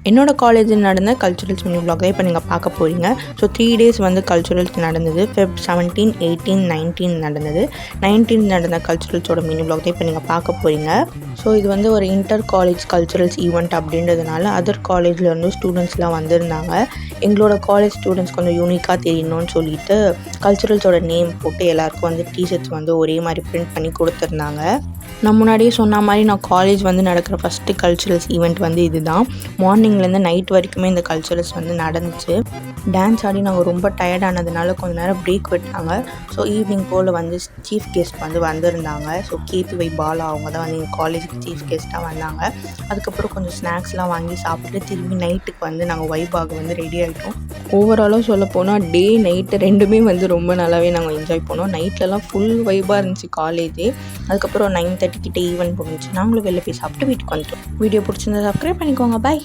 என்னோட காலேஜில் நடந்த கல்ச்சுரல்ஸ் மினி vlog தான் இப்போ நீங்கள் பார்க்க போகிறீங்க. ஸோ 3 days வந்து கல்ச்சுரல்ஸ் நடந்தது. Feb 17, 18, 19 நடந்தது. 19 நடந்த கல்ச்சுரல்ஸோட மினி vlog தான் இப்போ நீங்கள் பார்க்க போகிறீங்க. ஸோ இது வந்து ஒரு இன்டர் காலேஜ் கல்ச்சுரல்ஸ் ஈவெண்ட் அப்படின்றதுனால அதர் காலேஜ்லேருந்து ஸ்டூடெண்ட்ஸ்லாம் வந்திருந்தாங்க. எங்களோட காலேஜ் ஸ்டூடெண்ட்ஸ் கொஞ்சம் யூனிக்காக தெரியணும்னு சொல்லிட்டு கல்ச்சுரல்ஸோட நேம் போட்டு எல்லாருக்கும் வந்து டிஷர்ட்ஸ் வந்து ஒரே மாதிரி பிரிண்ட் பண்ணி கொடுத்துருந்தாங்க. நான் முன்னாடியே சொன்ன மாதிரி நான் காலேஜ் வந்து நடக்கிற ஃபஸ்ட்டு கல்ச்சுரல்ஸ் ஈவெண்ட் வந்து இதுதான். மார்னிங்லேருந்து நைட் வரைக்குமே இந்த கல்ச்சுரல்ஸ் வந்து நடந்துச்சு. டான்ஸ் ஆடி நாங்கள் ரொம்ப டயர்டானதுனால கொஞ்சம் நேரம் பிரேக் விட்டாங்க. ஸோ ஈவினிங் போல் வந்து சீஃப் கெஸ்ட் வந்து வந்திருந்தாங்க. ஸோ KPY பாலா அவங்க தான் வந்து எங்கள் காலேஜுக்கு சீஃப் கெஸ்ட்டாக வந்தாங்க. அதுக்கப்புறம் கொஞ்சம் ஸ்நாக்ஸ்லாம் வாங்கி சாப்பிட்டு திரும்பி நைட்டுக்கு வந்து நாங்கள் வைபாக வந்து ரெடி ஆகிட்டோம். ஓவராலாக சொல்ல போனால் டே நைட்டு ரெண்டுமே வந்து ரொம்ப நல்லாவே நாங்கள் என்ஜாய் பண்ணோம். நைட்லலாம் ஃபுல் வைபாக இருந்துச்சு காலேஜே. அதுக்கப்புறம் 9:30 கிட்டே ஈவெண்ட் முடிஞ்சிச்சு. நாங்களும் வெளில போய் சாப்பிட்டு வீட்டுக்கு வந்துட்டோம். வீடியோ பிடிச்சிருந்தா சப்ஸ்கிரைப் பண்ணிக்கோங்க. பாய்.